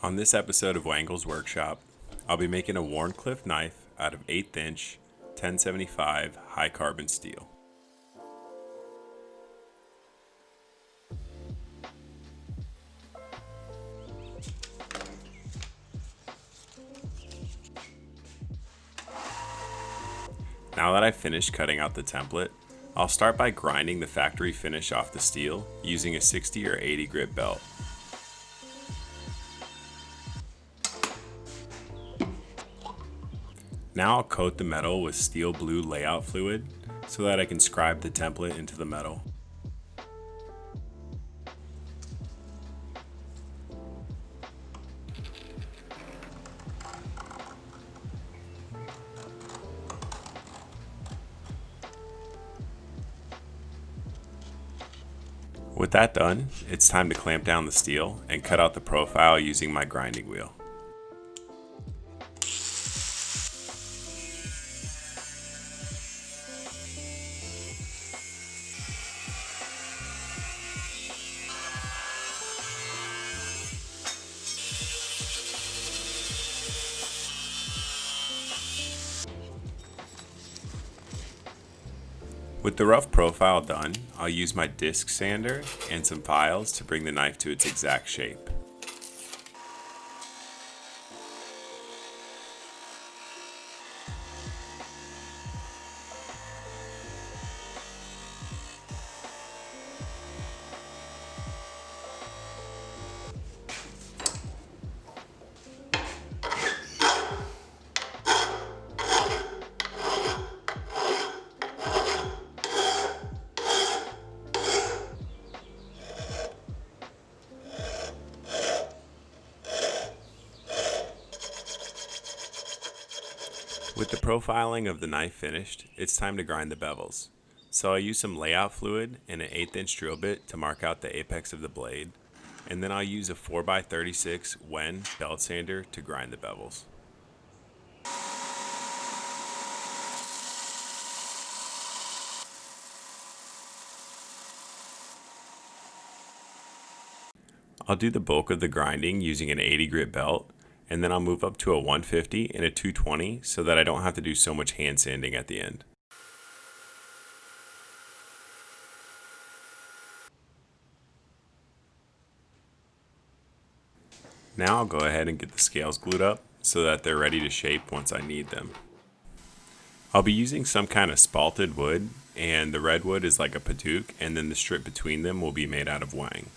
On this episode of Wangle's Workshop, I'll be making a WharnCliffe knife out of 1/8 inch 1075 high carbon steel. Now that I've finished cutting out the template, I'll start by grinding the factory finish off the steel using a 60 or 80 grit belt. Now I'll coat the metal with steel blue layout fluid so that I can scribe the template into the metal. With that done, it's time to clamp down the steel and cut out the profile using my grinding wheel. With the rough profile done, I'll use my disc sander and some files to bring the knife to its exact shape. With the profiling of the knife finished, it's time to grind the bevels. So I use some layout fluid and an 1/8 inch drill bit to mark out the apex of the blade, and then I'll use a 4x36 Wen belt sander to grind the bevels. I'll do the bulk of the grinding using an 80 grit belt, and then I'll move up to a 150 and a 220 so that I don't have to do so much hand sanding at the end. Now I'll go ahead and get the scales glued up so that they're ready to shape once I need them. I'll be using some kind of spalted wood, and the redwood is like a patook, and then the strip between them will be made out of wang.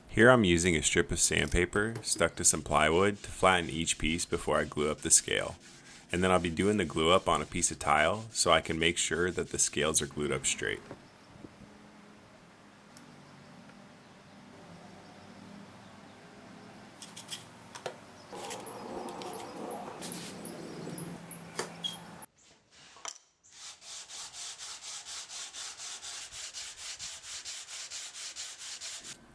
Here I'm using a strip of sandpaper stuck to some plywood to flatten each piece before I glue up the scale. And then I'll be doing the glue up on a piece of tile so I can make sure that the scales are glued up straight.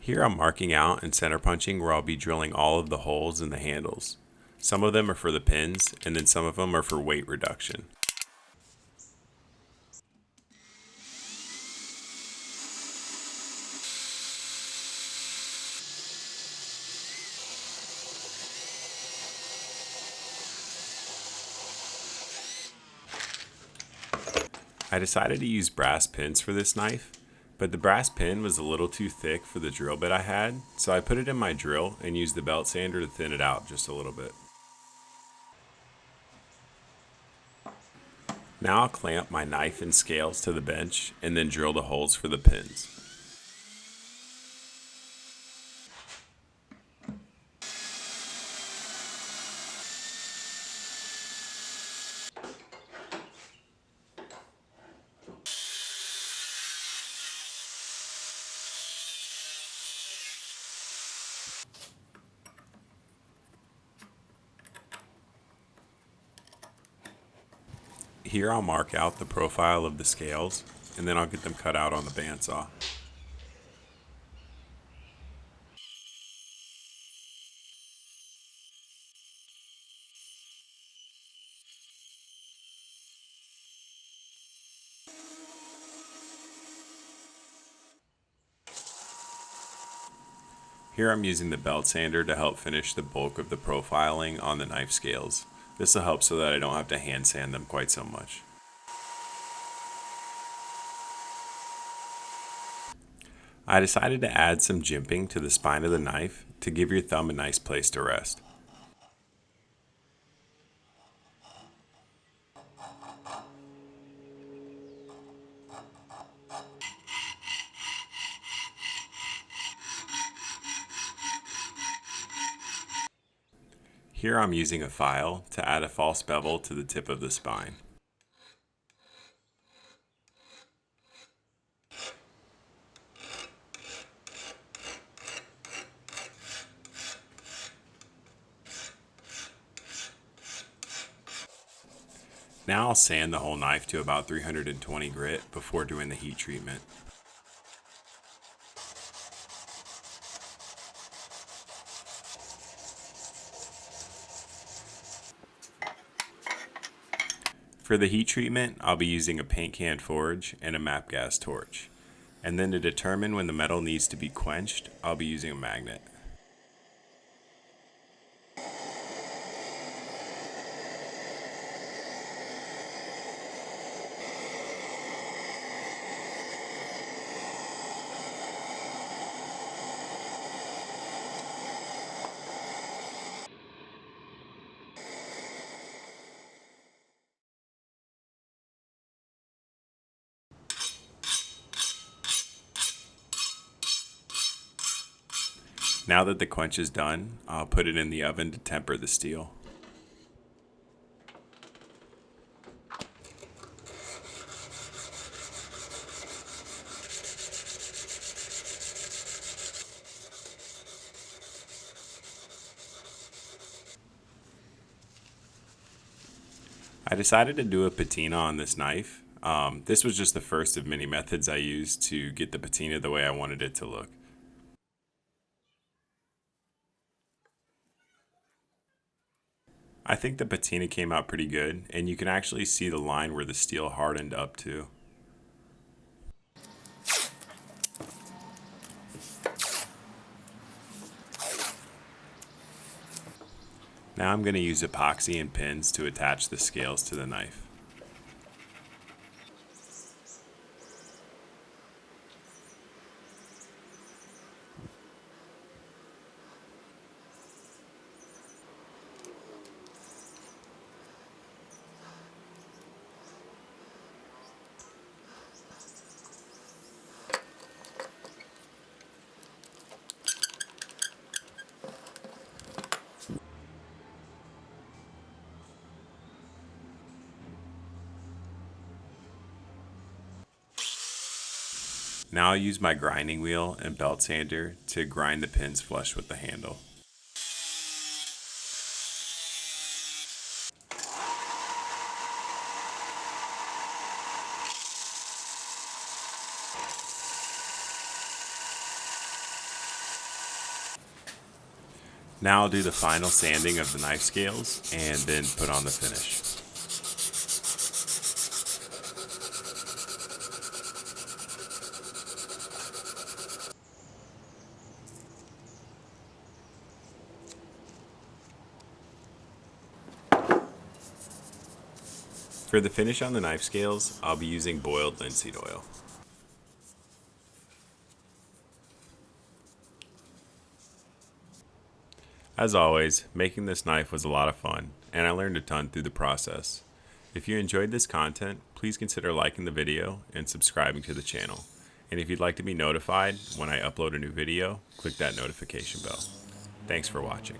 Here I'm marking out and center punching where I'll be drilling all of the holes in the handles. Some of them are for the pins, and then some of them are for weight reduction. I decided to use brass pins for this knife, but the brass pin was a little too thick for the drill bit I had, so I put it in my drill and used the belt sander to thin it out just a little bit. Now I'll clamp my knife and scales to the bench and then drill the holes for the pins. Here I'll mark out the profile of the scales, and then I'll get them cut out on the bandsaw. Here I'm using the belt sander to help finish the bulk of the profiling on the knife scales. This will help so that I don't have to hand sand them quite so much. I decided to add some jimping to the spine of the knife to give your thumb a nice place to rest. Here I'm using a file to add a false bevel to the tip of the spine. Now I'll sand the whole knife to about 320 grit before doing the heat treatment. For the heat treatment, I'll be using a paint can forge and a MAP gas torch. And then to determine when the metal needs to be quenched, I'll be using a magnet. Now that the quench is done, I'll put it in the oven to temper the steel. I decided to do a patina on this knife. This was just the first of many methods I used to get the patina the way I wanted it to look. I think the patina came out pretty good, and you can actually see the line where the steel hardened up to. Now I'm going to use epoxy and pins to attach the scales to the knife. Now I'll use my grinding wheel and belt sander to grind the pins flush with the handle. Now I'll do the final sanding of the knife scales and then put on the finish. For the finish on the knife scales, I'll be using boiled linseed oil. As always, making this knife was a lot of fun, and I learned a ton through the process. If you enjoyed this content, please consider liking the video and subscribing to the channel. And if you'd like to be notified when I upload a new video, click that notification bell. Thanks for watching.